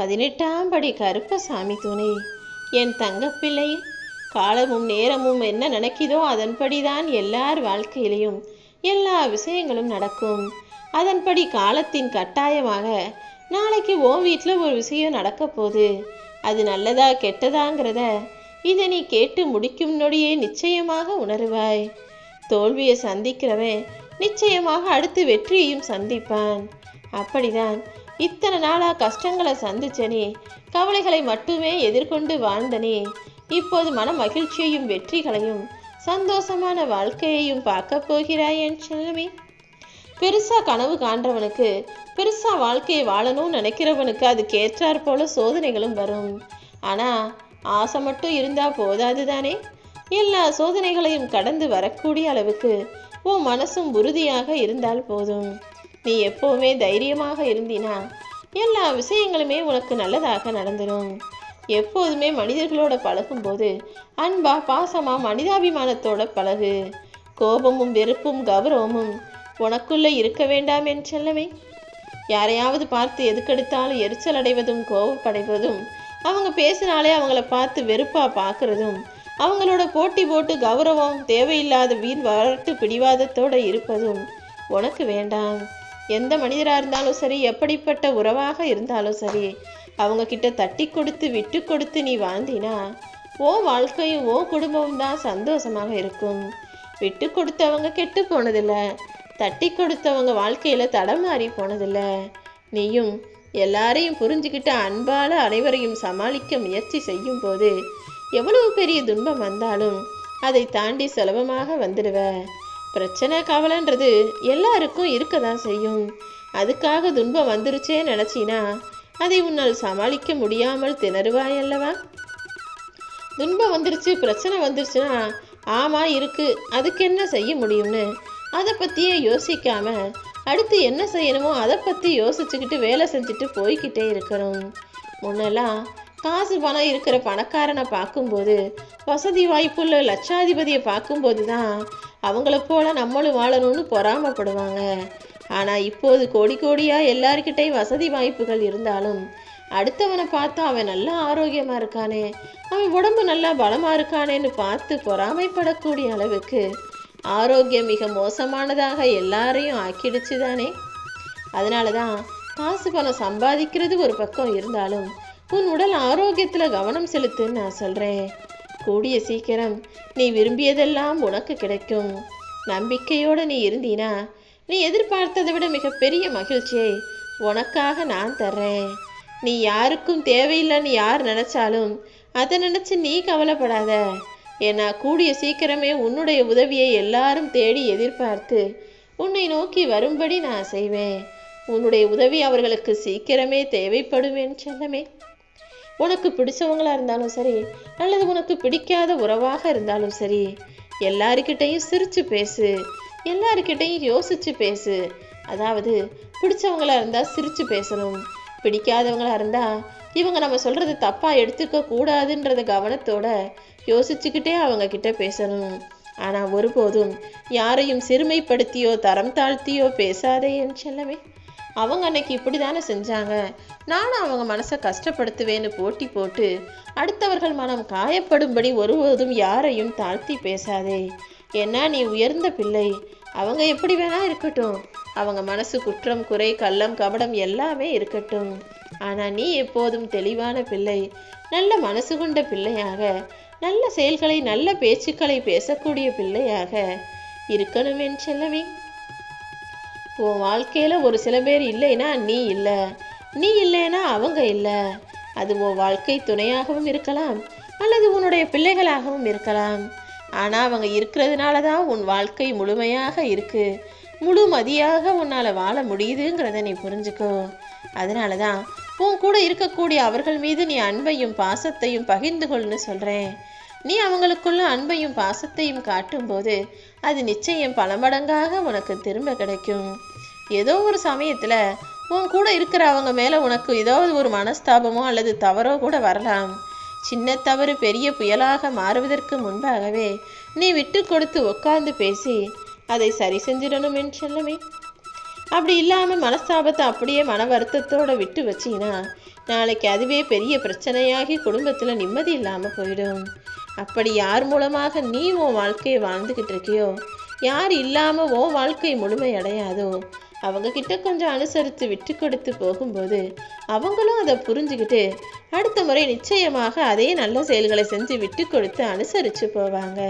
18ஆம் படி கருப்பசாமி துணை. என் தங்கப்பிள்ளை, காலமும் நேரமும் என்ன நினைக்குதோ அதன்படிதான் எல்லார் வாழ்க்கையிலையும் எல்லா விஷயங்களும் நடக்கும். அதன்படி காலத்தின் கட்டாயமாக நாளைக்கு உன் வீட்டில் ஒரு விஷயம் நடக்க போகுது. அது நல்லதா கெட்டதாங்கிறத இதை நீ கேட்டு முடிக்கும் நொடியே நிச்சயமாக உணருவாய். தோல்வியை சந்திக்கிறவன் நிச்சயமாக அடுத்து வெற்றியையும் சந்திப்பான். அப்படிதான் இத்தனை நாளாக கஷ்டங்களை சந்திச்சனே, கவலைகளை மட்டுமே எதிர்கொண்டு வாழ்ந்தனே, இப்போது மன மகிழ்ச்சியையும் வெற்றிகளையும் சந்தோஷமான வாழ்க்கையையும் பார்க்க போகிறாய் என் செல்லமே. பெருசா கனவு காண்றவனுக்கு, பெருசா வாழ்க்கையை வாழணும்னு நினைக்கிறவனுக்கு அதுக்கு ஏற்றாற் போல சோதனைகளும் வரும். ஆனால் ஆசை மட்டும் இருந்தால் போதாது தானே. எல்லா சோதனைகளையும் கடந்து வரக்கூடிய அளவுக்கு உன் மனசும் உறுதியாக இருந்தால் போதும். நீ எப்போவுமே தைரியமாக இருந்தினா எல்லா விஷயங்களுமே உனக்கு நல்லதாக நடந்துடும். எப்போதுமே மனிதர்களோட பழகும்போது அன்பா பாசமா மனிதாபிமானத்தோட பழகு. கோபமும் வெறுப்பும் கௌரவமும் உனக்குள்ள இருக்க வேண்டாம் என் செல்லமே. யாரையாவது பார்த்து எதுக்கெடுத்தாலும் எரிச்சல் அடைவதும் கோபப்படைவதும், அவங்க பேசினாலே அவங்கள பார்த்து வெறுப்பா பார்க்கறதும், அவங்களோட போட்டி போட்டு கௌரவம் தேவையில்லாத வீண் வரட்டு பிடிவாதத்தோடு இருப்பதும் உனக்கு வேண்டாம். எந்த மனிதராக இருந்தாலும் சரி, எப்படிப்பட்ட உறவாக இருந்தாலும் சரி, அவங்க கிட்ட தட்டி கொடுத்து விட்டு கொடுத்து நீ வாழ்ந்தினா ஓ வாழ்க்கையும் ஓ குடும்பமும் தான் சந்தோஷமாக இருக்கும். விட்டு கொடுத்தவங்க கெட்டு போனதில்லை, தட்டி கொடுத்தவங்க வாழ்க்கையில தடமாறி போனதில்லை. நீயும் எல்லாரையும் புரிஞ்சுக்கிட்ட அன்பால அனைவரையும் சமாளிக்க முயற்சி செய்யும் போது எவ்வளவு பெரிய துன்பம் வந்தாலும் அதை தாண்டி சுலபமாக வந்துடுவ. பிரச்சனை கவலைன்றது எல்லாருக்கும் இருக்க தான் செய்யும். அதுக்காக துன்பம் வந்துருச்சே நினச்சினா அதை உன்னால் சமாளிக்க முடியாமல் திணறுவாய் அல்லவா. துன்பம் வந்துருச்சு, பிரச்சனை வந்துருச்சுன்னா ஆமாம் இருக்கு, அதுக்கு என்ன செய்ய முடியும்னு அதை பற்றியே யோசிக்காம அடுத்து என்ன செய்யணுமோ அதை பற்றி யோசிச்சுக்கிட்டு வேலை செஞ்சுட்டு போய்கிட்டே இருக்கணும். முன்னெல்லாம் காசு பணம் இருக்கிற பணக்காரனை பார்க்கும்போது, வசதி வாய்ப்புள்ள லட்சாதிபதியை பார்க்கும்போது தான் அவங்கள போல நம்மளும் வாழணும்னு பொறாமப்படுவாங்க. ஆனால் இப்போது கோடி கோடியாக எல்லார்கிட்டையும் வசதி வாய்ப்புகள் இருந்தாலும் அடுத்தவனை பார்த்தா அவன் நல்லா ஆரோக்கியமாக இருக்கானே, அவன் உடம்பு நல்லா பலமாக இருக்கானேன்னு பார்த்து பொறாமைப்படக்கூடிய அளவுக்கு ஆரோக்கியம் மிக மோசமானதாக எல்லாரையும் ஆக்கிடுச்சு தானே. அதனால தான் காசு பணம் சம்பாதிக்கிறது ஒரு பக்கம் இருந்தாலும் உன் உடல் ஆரோக்கியத்தில் கவனம் செலுத்துன்னு நான் சொல்கிறேன். கூடிய சீக்கிரம் நீ விரும்பியதெல்லாம் உனக்கு கிடைக்கும். நம்பிக்கையோடு நீ இருந்தீனா நீ எதிர்பார்த்ததை விட மிகப்பெரிய மகிழ்ச்சியை உனக்காக நான் தர்றேன். நீ யாருக்கும் தேவையில்லைன்னு யார் நினச்சாலும் அதை நினச்சி நீ கவலைப்படாத. ஏன்னா கூடிய சீக்கிரமே உன்னுடைய உதவியை எல்லாரும் தேடி எதிர்பார்த்து உன்னை நோக்கி வரும்படி நான் செய்வேன். உன்னுடைய உதவி அவர்களுக்கு சீக்கிரமே தேவைப்படுவேன் செல்லமே. உனக்கு பிடிச்சவங்களா இருந்தாலும் சரி, அல்லது உனக்கு பிடிக்காத உறவாக இருந்தாலும் சரி, எல்லாருக்கிட்டையும் சிரிச்சு பேசு, எல்லாருக்கிட்டையும் யோசிச்சு பேசு. அதாவது பிடிச்சவங்களா இருந்தால் சிரிச்சு பேசணும், பிடிக்காதவங்களா இருந்தால் இவங்க நம்ம சொல்கிறது தப்பாக எடுத்துக்க கூடாதுன்றத கவனத்தோட யோசிச்சுக்கிட்டே அவங்க கிட்ட பேசணும். ஆனால் ஒருபோதும் யாரையும் சிறுமைப்படுத்தியோ தரம் தாழ்த்தியோ பேசாதே என் செல்லமே. அவங்க அன்னைக்கு இப்படி தானே செஞ்சாங்க, நானும் அவங்க மனசை கஷ்டப்படுத்துவேன்னு போட்டி போட்டு அடுத்தவர்கள் மனம் காயப்படும்படி ஒருபோதும் யாரையும் தாழ்த்தி பேசாதே. ஏன்னா நீ உயர்ந்த பிள்ளை, அவங்க எப்படி வேணா இருக்கட்டும், அவங்க மனசு குற்றம் குறை கள்ளம் கபடம் எல்லாமே இருக்கட்டும். ஆனால் நீ எப்போதும் தெளிவான பிள்ளை, நல்ல மனசு கொண்ட பிள்ளையாக, நல்ல செயல்களை நல்ல பேச்சுக்களை பேசக்கூடிய பிள்ளையாக இருக்கணும் என் செல்லமே. உன் வாழ்க்கையில் ஒரு சில பேர் இல்லைன்னா நீ இல்லை, நீ இல்லைன்னா அவங்க இல்லை. அது உன் வாழ்க்கை துணையாகவும் இருக்கலாம், அல்லது உன்னுடைய பிள்ளைகளாகவும் இருக்கலாம். ஆனால் அவங்க இருக்கிறதுனால தான் உன் வாழ்க்கை முழுமையாக இருக்கு, முழுமதியாக உன்னால் வாழ முடியுதுங்கிறத நீ புரிஞ்சுக்கோ. அதனால தான் உன் கூட இருக்கக்கூடிய அவர்கள் மீது நீ அன்பையும் பாசத்தையும் பகிர்ந்து கொள்னு சொல்கிறேன். நீ அவங்களுக்குள்ள அன்பையும் பாசத்தையும் காட்டும்போது அது நிச்சயம் பல மடங்காக உனக்கு திரும்ப கிடைக்கும். ஏதோ ஒரு சமயத்தில் உன் கூட இருக்கிற அவங்க மேலே உனக்கு ஏதாவது ஒரு மனஸ்தாபமோ அல்லது தவறோ கூட வரலாம். சின்ன தவறு பெரிய புயலாக மாறுவதற்கு முன்பாகவே நீ விட்டு கொடுத்து உட்கார்ந்து பேசி அதை சரி செஞ்சிடணும் என் செல்லமே. அப்படி இல்லாமல் மனஸ்தாபத்தை அப்படியே மன வருத்தத்தோடு விட்டு வச்சிங்கன்னா நாளைக்கு அதுவே பெரிய பிரச்சனையாகி குடும்பத்தில் நிம்மதி இல்லாமல் போயிடும். அப்படி யார் மூலமாக நீ உன் வாழ்க்கையை வாழ்ந்துக்கிட்டு இருக்கியோ, யார் இல்லாமல் உன் வாழ்க்கை முழுமை அடையாதோ அவங்கக்கிட்ட கொஞ்சம் அனுசரித்து விட்டு கொடுத்து போகும்போது அவங்களும் அதை புரிஞ்சுக்கிட்டு அடுத்த முறை நிச்சயமாக அதே நல்ல செயல்களை செஞ்சு விட்டு கொடுத்து அனுசரித்து போவாங்க.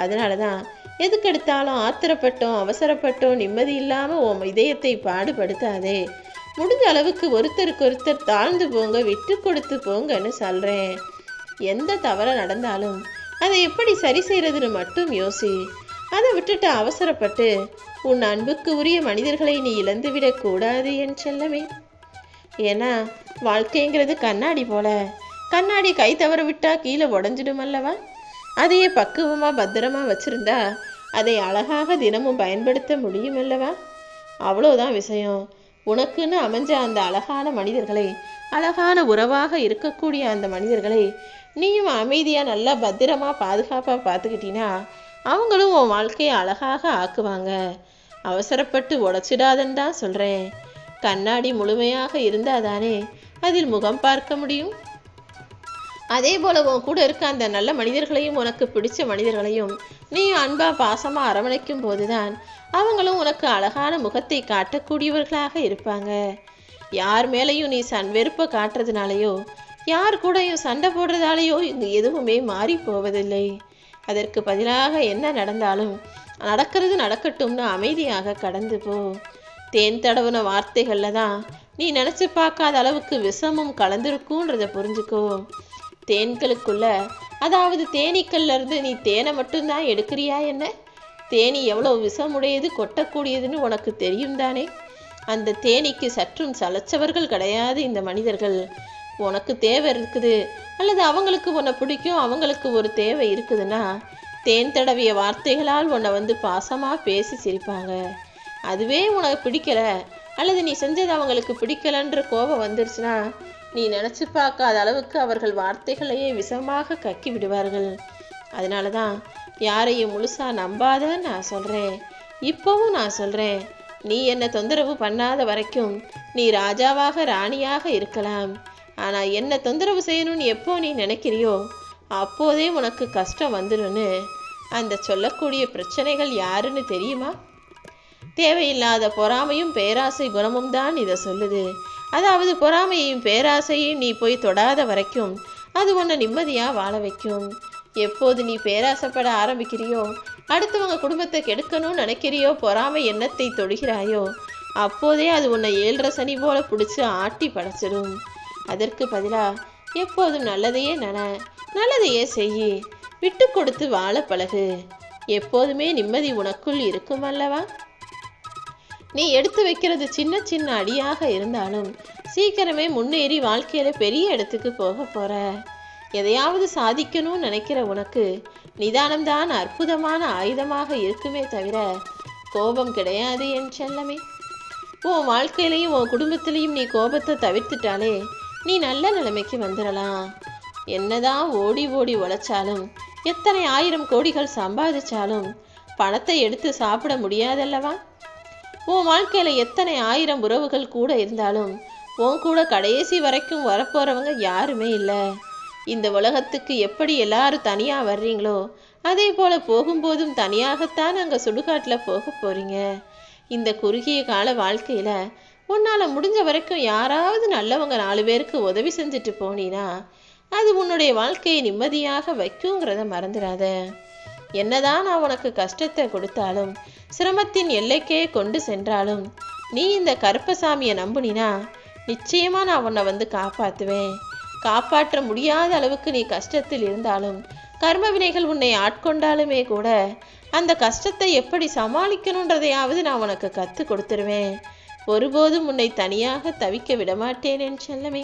அதனால தான் எதுக்கெடுத்தாலும் ஆத்திரப்பட்டோம் அவசரப்பட்டோம் நிம்மதி இல்லாமல் உன் இதயத்தை பாடுபடுத்தாதே. முடிஞ்ச அளவுக்கு ஒருத்தருக்கு ஒருத்தர் தாழ்ந்து போங்க, விட்டு கொடுத்து போங்கன்னு சொல்கிறேன். எந்த தவறு நடந்தாலும் அதை எப்படி சரி செய்கிறதுன்னு மட்டும் யோசி. அதை விட்டுட்டு அவசரப்பட்டு உன் அன்புக்கு உரிய மனிதர்களை நீ இழந்துவிடக் கூடாது என் செல்லமே. ஏன்னா வாழ்க்கைங்கிறது கண்ணாடி போல, கண்ணாடி கை தவற விட்டா கீழே உடஞ்சிடும் அல்லவா? அதையே பக்குவமாக பத்திரமா வச்சிருந்தா அதை அழகாக தினமும் பயன்படுத்த முடியும் அல்லவா? அவ்வளோதான் விஷயம். உனக்குன்னு அமைஞ்ச அந்த அழகான மனிதர்களை, அழகான உறவாக இருக்கக்கூடிய அந்த மனிதர்களை நீயும் அமைதியாக நல்லா பத்திரமா பாதுகாப்பாக பார்த்துக்கிட்டீங்கன்னா அவங்களும் உன் வாழ்க்கையை அழகாக ஆக்குவாங்க. அவசரப்பட்டு உடைச்சிடாதன்னு தான் சொல்கிறேன். கண்ணாடி முழுமையாக இருந்தால் தானே அதில் முகம் பார்க்க முடியும். அதே போல் உன் கூட இருக்க அந்த நல்ல மனிதர்களையும் உனக்கு பிடிச்ச மனிதர்களையும் நீ அன்பா பாசமாக அரவணைக்கும் போதுதான் அவங்களும் உனக்கு அழகான முகத்தை காட்டக்கூடியவர்களாக இருப்பாங்க. யார் மேலேயும் நீ வெறுப்பை காட்டுறதுனாலையோ யார் கூடயும் சண்டை போடுறதாலேயோ இங்கு எதுவுமே மாறி போவதில்லை. அதற்கு பதிலாக என்ன நடந்தாலும் நடக்கிறது நடக்கட்டும்னு அமைதியாக கடந்து போ. தேன் தடவுன வார்த்தைகளில் தான் நீ நினச்சி பார்க்காத அளவுக்கு விஷமும் கலந்துருக்குன்றதை புரிஞ்சுக்கோ. தேன்களுக்குள்ள, அதாவது தேனீக்கள்ல இருந்து நீ தேனை மட்டும்தான் எடுக்கிறியா என்ன? தேனி எவ்வளோ விஷமுடையது கொட்டக்கூடியதுன்னு உனக்கு தெரியும் தானே? அந்த தேனிக்கு சற்றும் சலைச்சவர்கள் கிடையாது இந்த மனிதர்கள். உனக்கு தேவை இருக்குது அல்லது அவங்களுக்கு உன்னை பிடிக்கும், அவங்களுக்கு ஒரு தேவை இருக்குதுன்னா தேன் தடவிய வார்த்தைகளால் உன்னை வந்து பாசமாக பேசி சிரிப்பாங்க. அதுவே உனக்கு பிடிக்கல அல்லது நீ செஞ்சது அவங்களுக்கு பிடிக்கலன்ற கோபம் வந்துருச்சுன்னா நீ நினச்சி பார்க்காத அளவுக்கு அவர்கள் வார்த்தைகளையே விஷமாக கக்கி விடுவார்கள். அதனால தான் யாரையும் முழுசாக நம்பாதன்னு நான் சொல்கிறேன். இப்போவும் நான் சொல்கிறேன், நீ என்னை தொந்தரவு பண்ணாத வரைக்கும் நீ ராஜாவாக ராணியாக இருக்கலாம். ஆனால் என்னை தொந்தரவு செய்யணும்னு எப்போ நீ நினைக்கிறியோ அப்போதே உனக்கு கஷ்டம் வந்துடும்னு அந்த சொல்லக்கூடிய பிரச்சனைகள் யாருன்னு தெரியுமா? தேவையில்லாத பொறாமையும் பேராசை குணமும் தான் இதை சொல்லுது. அதாவது பொறாமையையும் பேராசையும் நீ போய் தொடாத வரைக்கும் அது உன்னை நிம்மதியாக வாழ வைக்கும். எப்போது நீ பேராசைப்பட ஆரம்பிக்கிறியோ, அடுத்தவங்க குடும்பத்தை கெடுக்கணும்னு நினைக்கிறியோ, பொறாமை எண்ணத்தை தொடுகிறாயோ அப்போதே அது உன்னை 7.5 சனி போல பிடிச்சி ஆட்டி படைச்சிடும். அதற்கு பதிலாக எப்போதும் நல்லதையே நல்லதையே செய்யி, விட்டு கொடுத்து வாழ பழகு. எப்போதுமே நிம்மதி உனக்குள் இருக்கும் அல்லவா? நீ எடுத்து வைக்கிறது சின்ன சின்ன அடியாக இருந்தாலும் சீக்கிரமே முன்னேறி வாழ்க்கையில பெரிய இடத்துக்கு போக போற. எதையாவது சாதிக்கணும்னு நினைக்கிற உனக்கு நிதானம்தான் அற்புதமான ஆயுதமாக இருக்குமே தவிர கோபம் கிடையாது என் செல்லமே. உன் வாழ்க்கையிலையும் உன் குடும்பத்திலையும் நீ கோபத்தை தவிர்த்துட்டாலே நீ நல்ல நிலைமைக்கு வந்துடலாம். என்னதான் ஓடி ஓடி உழைச்சாலும், எத்தனை 1000 கோடிகள் சம்பாதிச்சாலும் பணத்தை எடுத்து சாப்பிட முடியாதல்லவா? உன் வாழ்க்கையில எத்தனை 1000 உறவுகள் கூட இருந்தாலும் உன் கூட கடைசி வரைக்கும் வரப்போறவங்க யாருமே இல்லை. இந்த உலகத்துக்கு எப்படி எல்லாரும் தனியா வர்றீங்களோ அதே போல போகும்போதும் தனியாகத்தான் அங்கே சுடுகாட்டில் போக போறீங்க. இந்த குறுகிய கால வாழ்க்கையில உன்னால முடிஞ்ச வரைக்கும் யாராவது நல்லவங்க 4 பேருக்கு உதவி செஞ்சுட்டு போனீனா அது உன்னுடைய வாழ்க்கையை நிம்மதியாக வைக்குங்கிறத மறந்துடாத. என்னதான் நான் உனக்கு கஷ்டத்தை கொடுத்தாலும் சிரமத்தின் எல்லைக்கே கொண்டு சென்றாலும் நீ இந்த கருப்பசாமியை நம்புனினா நிச்சயமா நான் உன்னை வந்து காப்பாற்றுவேன். காப்பாற்ற முடியாத அளவுக்கு நீ கஷ்டத்தில் இருந்தாலும், கர்ம வினைகள் உன்னை ஆட்கொண்டாலுமே கூட அந்த கஷ்டத்தை எப்படி சமாளிக்கணுன்றதையாவது நான் உனக்கு கற்றுக் கொடுத்துருவேன். ஒருபோதும் உன்னை தனியாக தவிக்க விடமாட்டேன் என் செல்லமே.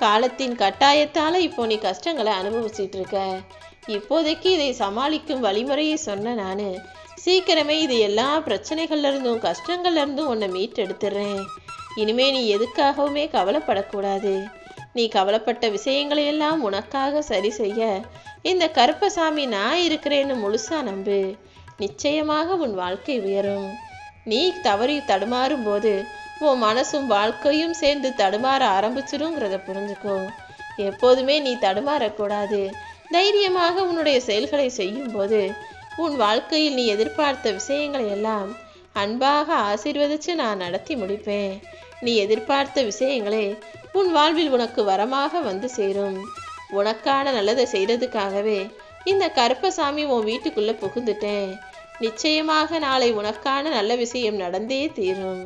காலத்தின் கட்டாயத்தால் இப்போ நீ கஷ்டங்களை அனுபவிச்சிட்டு இருக்க. இப்போதைக்கு இதை சமாளிக்கும் வழிமுறையை சொன்ன நான் சீக்கிரமே இது எல்லா பிரச்சனைகள்ல இருந்தும் கஷ்டங்கள்ல இருந்தும் உன்னை மீட்டெடுத்துடுறேன். இனிமே நீ எதுக்காகவுமே கவலைப்படக்கூடாது. நீ கவலைப்பட்ட விஷயங்களையெல்லாம் உனக்காக சரி செய்ய இந்த கருப்பசாமி நான் இருக்கிறேன்னு முழுசா நம்பு. நிச்சயமாக உன் வாழ்க்கை உயரும். நீ தவறி தடுமாறும் போது உன் மனசும் வாழ்க்கையும் சேர்ந்து தடுமாற ஆரம்பிச்சிருங்கிறத புரிஞ்சுக்கோ. எப்போதுமே நீ தடுமாறக்கூடாது. தைரியமாக உன்னுடைய செயல்களை செய்யும் போது உன் வாழ்க்கையில் நீ எதிர்பார்த்த விஷயங்களை எல்லாம் அன்பாக ஆசீர்வதித்து நான் நடத்தி முடிப்பேன். நீ எதிர்பார்த்த விஷயங்களே உன் வாழ்வில் உனக்கு வரமாக வந்து சேரும். உனக்கான நல்லதை செய்கிறதுக்காகவே இந்த கருப்பசாமி உன் வீட்டுக்குள்ளே புகுந்துட்டேன். நிச்சயமாக நாளை உனக்கான நல்ல விஷயம் நடந்தே தீரும்.